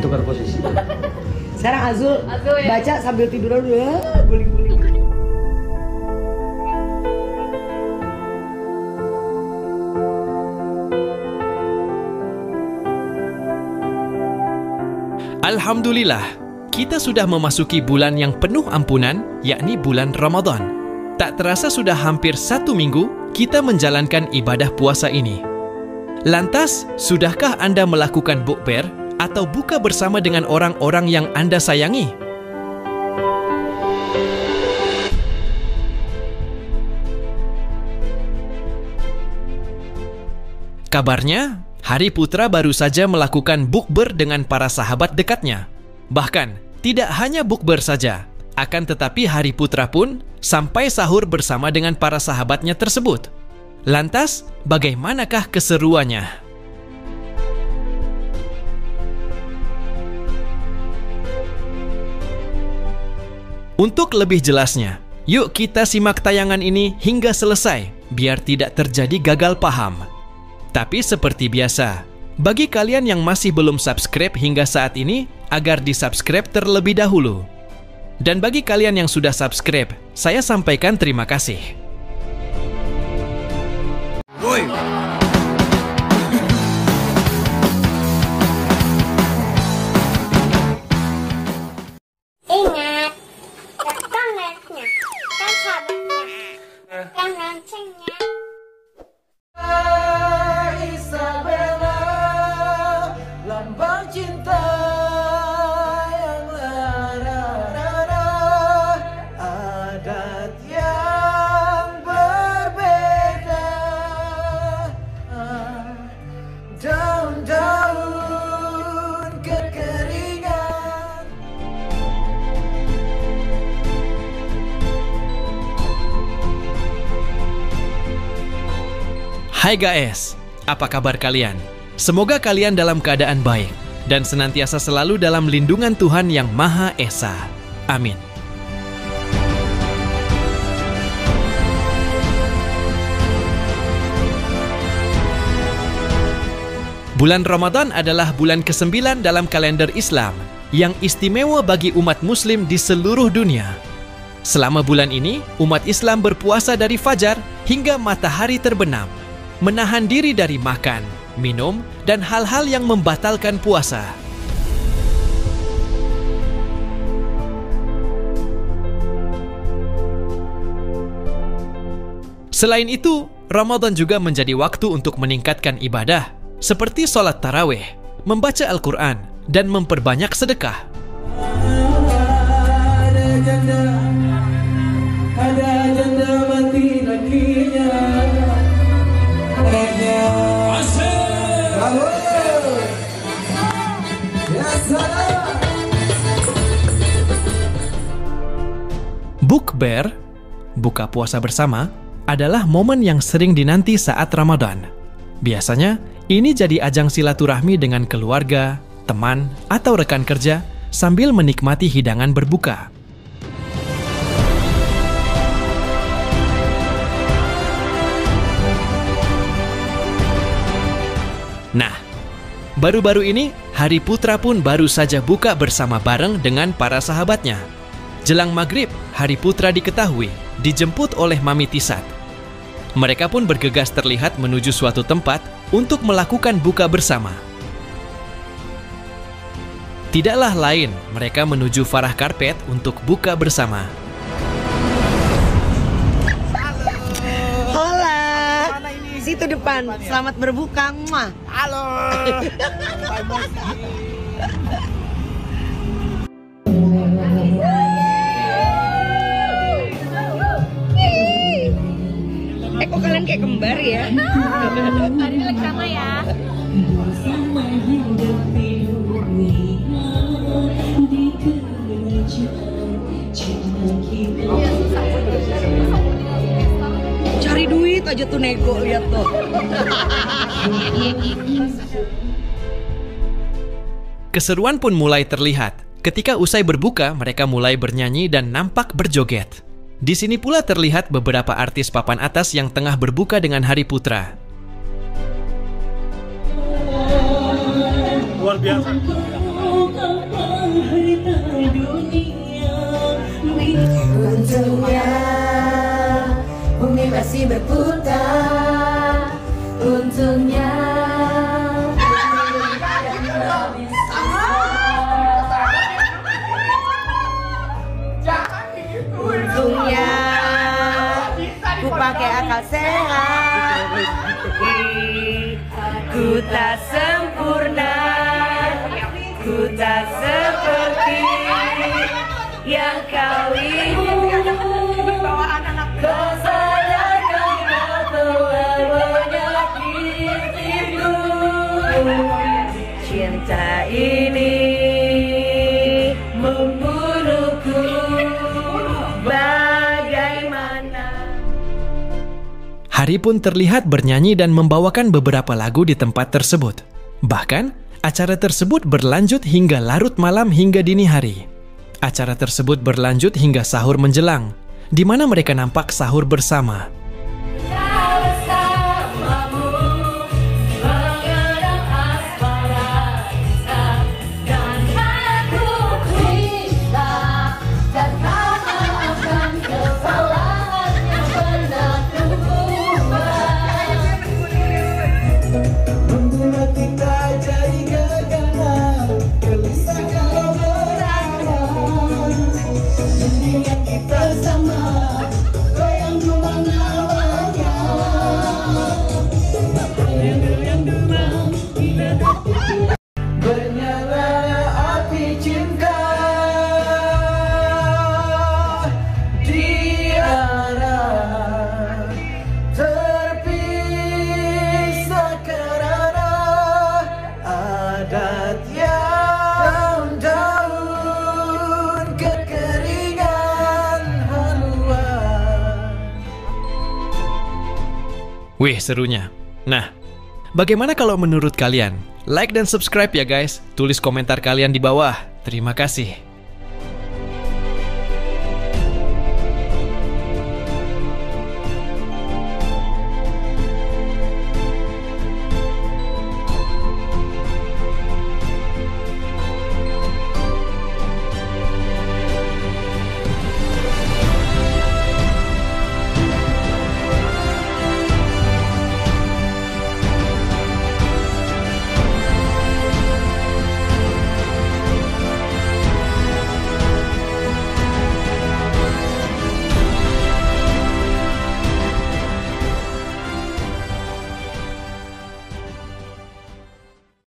tukar posisi. Sekarang Azul ya. baca sambil tiduran dulu ya, guling-guling. Alhamdulillah, kita sudah memasuki bulan yang penuh ampunan, yakni bulan Ramadan. Tak terasa sudah hampir 1 minggu kita menjalankan ibadah puasa ini. Lantas, sudahkah Anda melakukan bukber atau buka bersama dengan orang-orang yang Anda sayangi? Kabarnya, Hari Putra baru saja melakukan bukber dengan para sahabat dekatnya. Bahkan, tidak hanya bukber saja, akan tetapi Hari Putra pun sampai sahur bersama dengan para sahabatnya tersebut. Lantas, bagaimanakah keseruannya? Untuk lebih jelasnya, yuk kita simak tayangan ini hingga selesai, biar tidak terjadi gagal paham. Tapi seperti biasa, bagi kalian yang masih belum subscribe hingga saat ini, agar di-subscribe terlebih dahulu. Dan bagi kalian yang sudah subscribe, saya sampaikan terima kasih. Woi. Ingat, tekan like-nya, dan sahabatnya, dan loncengnya. Isabella, lambang cinta yang lara-lara, adat yang berbeda, daun-daun kekeringan. Hai guys, apa kabar kalian? Semoga kalian dalam keadaan baik dan senantiasa selalu dalam lindungan Tuhan Yang Maha Esa. Amin. Bulan Ramadan adalah bulan ke-9 dalam kalender Islam yang istimewa bagi umat muslim di seluruh dunia. Selama bulan ini, umat Islam berpuasa dari fajar hingga matahari terbenam, menahan diri dari makan, minum, dan hal-hal yang membatalkan puasa. Selain itu, Ramadan juga menjadi waktu untuk meningkatkan ibadah, seperti sholat tarawih, membaca Al-Quran, dan memperbanyak sedekah. Ada janda mati lakinya. Bukber, buka puasa bersama, adalah momen yang sering dinanti saat Ramadan. Biasanya, ini jadi ajang silaturahmi dengan keluarga, teman, atau rekan kerja sambil menikmati hidangan berbuka. Nah, baru-baru ini, Hari Putra pun baru saja buka bersama bareng dengan para sahabatnya. Jelang maghrib, Hari Putra diketahui dijemput oleh Mami Tisat. Mereka pun bergegas terlihat menuju suatu tempat untuk melakukan buka bersama. Tidaklah lain, mereka menuju Farah Karpet untuk buka bersama. Hola, situ depan. Selamat berbuka, Mah. Halo. Kok kalian kayak kembar ya? Hari ini lagi sama ya. Cari duit aja tuh nego, lihat tuh. Keseruan pun mulai terlihat. Ketika usai berbuka, mereka mulai bernyanyi dan nampak berjoget. Di sini pula terlihat beberapa artis papan atas yang tengah berbuka dengan Hari Putra. Luar biasa. Untungnya bumi masih berputar. Untungnya Untungnya ku pakai akal sehat. Ku tak sempurna, ku tak seperti yang kau ingin. Kau sadarkan kau telah menyakitiku. Cinta ini membunuhku. Bagaimana? Hari pun terlihat bernyanyi dan membawakan beberapa lagu di tempat tersebut. Bahkan, acara tersebut berlanjut hingga larut malam hingga dini hari. Acara tersebut berlanjut hingga sahur menjelang, di mana mereka nampak sahur bersama. Membuat kita jadi gagal, gelisah kalau berangkat. Mendingan kita sama, goyang cuma namanya. Bernyalalah api cinta di arah terpisah karena adat yang daun kekeringan haluan. Wih, serunya. Nah, bagaimana kalau menurut kalian? Like dan subscribe ya guys. Tulis komentar kalian di bawah. Terima kasih.